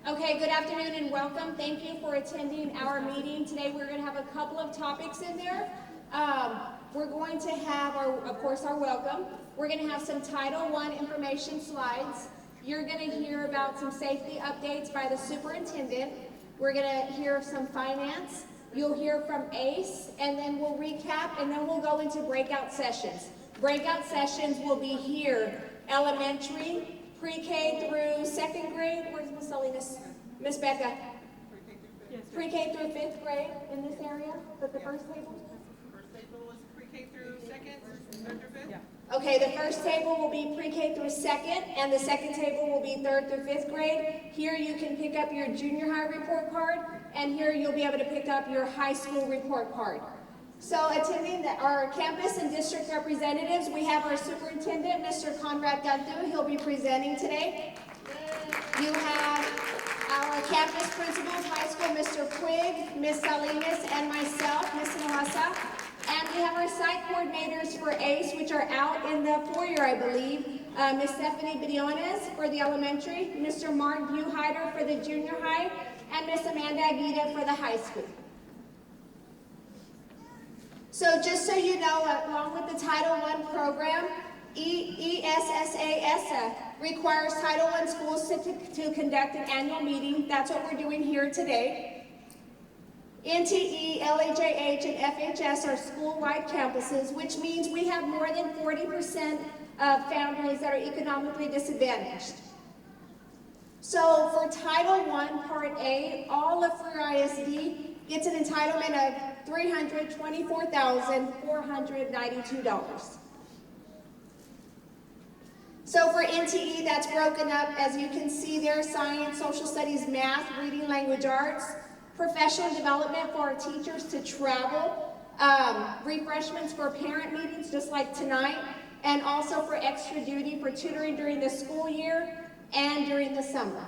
Okay, good afternoon and welcome. Thank you for attending our meeting. Today we're going to have a couple of topics in there. We're going to have, of course, our welcome. We're going to have some Title I information slides. You're going to hear about some safety updates by the superintendent. We're going to hear some finance. You'll hear from ACE, and then we'll recap, and then we'll go into breakout sessions. Breakout sessions will be here, elementary, pre-K through second grade. Where's Miss Salinas? Miss Becca? Pre-K through fifth grade in this area, but the first table? First table was pre-K through second, third through fifth? Yeah. Okay, the first table will be pre-K through second, and the second table will be third through fifth grade. Here you can pick up your junior high report card, and here you'll be able to pick up your high school report card. So attending our campus and district representatives, we have our superintendent, Mr. Conrad Ganthu. He'll be presenting today. You have our campus principals, high school, Mr. Quigg, Miss Salinas, and myself, Miss Nohasa. And we have our site coordinators for ACE, which are out in the foyer, I believe. Miss Stephanie Briones for the elementary, Mr. Mark Buheider for the junior high, and Miss Amanda Aguida for the high school. So just so you know, along with the Title I program, ESSA requires Title I schools to conduct an annual meeting. That's what we're doing here today. NTE, LHAH, and FHS are school-wide campuses, which means we have more than 40% of families that are economically disadvantaged. So for Title I Part A, all of Freer ISD gets an entitlement of $324,492. So for NTE, that's broken up, as you can see there, science, social studies, math, reading, language arts, professional development for our teachers to travel, refreshments for parent meetings just like tonight, and also for extra duty for tutoring during the school year and during the summer.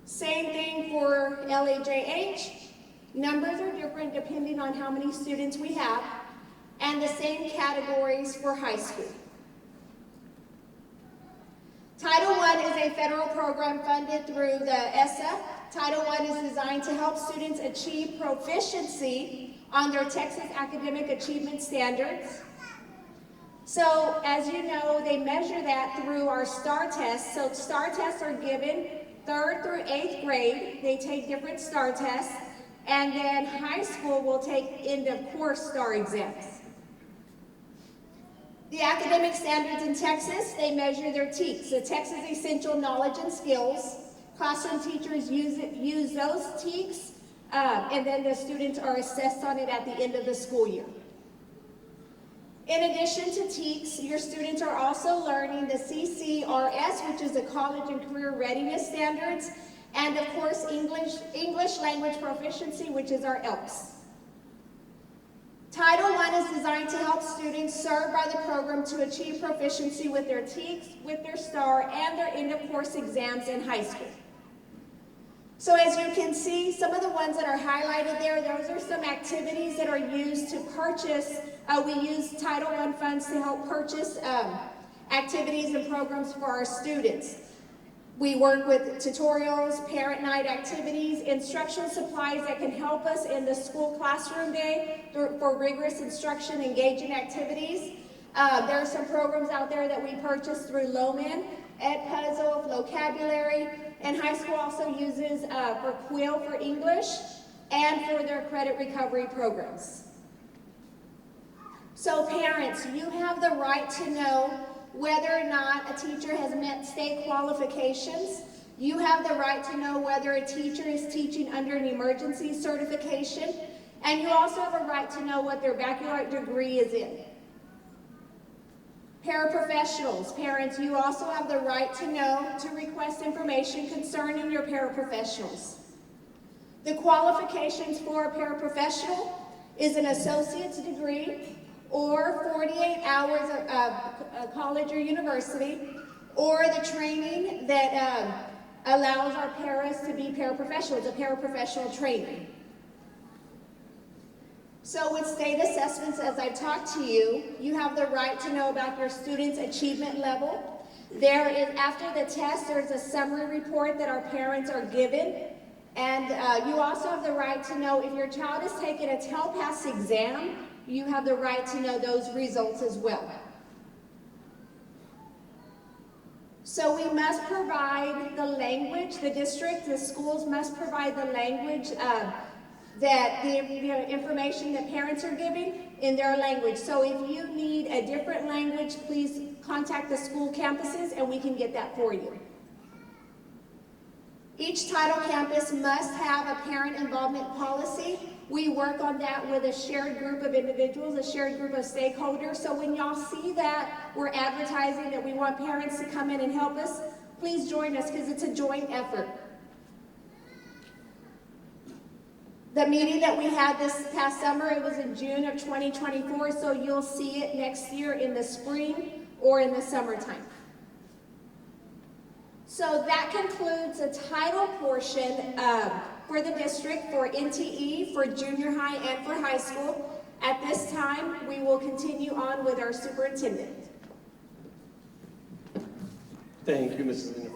Same thing for LHAH. Numbers are different depending on how many students we have, and the same categories for high school. Title I is a federal program funded through the ESSA. Title I is designed to help students achieve proficiency on their Texas Academic Achievement Standards. So, as you know, they measure that through our STAR tests. So STAR tests are given 3rd through 8th grade. They take different STAR tests. And then high school will take end of course STAR exams. The academic standards in Texas, they measure their TEKS, the Texas Essential Knowledge and Skills. Classroom teachers use those TEKS, and then the students are assessed on it at the end of the school year. In addition to TEKS, your students are also learning the CCRS, which is the College and Career Readiness Standards, and of course, English language proficiency, which is our ELPS. Title I is designed to help students served by the program to achieve proficiency with their TEKS, with their STAR, and their end-of-course exams in high school. So as you can see, some of the ones that are highlighted there, those are some activities that are used to purchase. We use Title I funds to help purchase activities and programs for our students. We work with tutorials, parent night activities, instructional supplies that can help us in the school classroom day for rigorous instruction, engaging activities. There are some programs out there that we purchase through Loman, Edpuzzle, Vocabulary, and high school also uses for Quill for English and for their credit recovery programs. So parents, you have the right to know whether or not a teacher has met state qualifications. You have the right to know whether a teacher is teaching under an emergency certification, and you also have a right to know what their baccalaureate degree is in. Paraprofessionals, parents, you also have the right to know to request information concerning your paraprofessionals. The qualifications for a paraprofessional is an associate's degree, or 48 hours of college or university, or the training that allows our paras to be paraprofessionals, a paraprofessional training. So with state assessments, as I've talked to you, you have the right to know about your students' achievement level. There is, after the test, there's a summary report that our parents are given. And you also have the right to know if your child is taking a TELPAS exam, you have the right to know those results as well. So we must provide the language, the district, the schools must provide the language that the information that parents are giving in their language. So if you need a different language, please contact the school campuses and we can get that for you. Each title campus must have a parent involvement policy. We work on that with a shared group of individuals, a shared group of stakeholders. So when y'all see that we're advertising that we want parents to come in and help us, please join us because it's a joint effort. The meeting that we had this past summer, it was in June of 2024, so you'll see it next year in the spring or in the summertime. So that concludes the title portion for the district, for NTE, for junior high and for high school. At this time, we will continue on with our superintendent. Thank you, Mrs. Linderholm.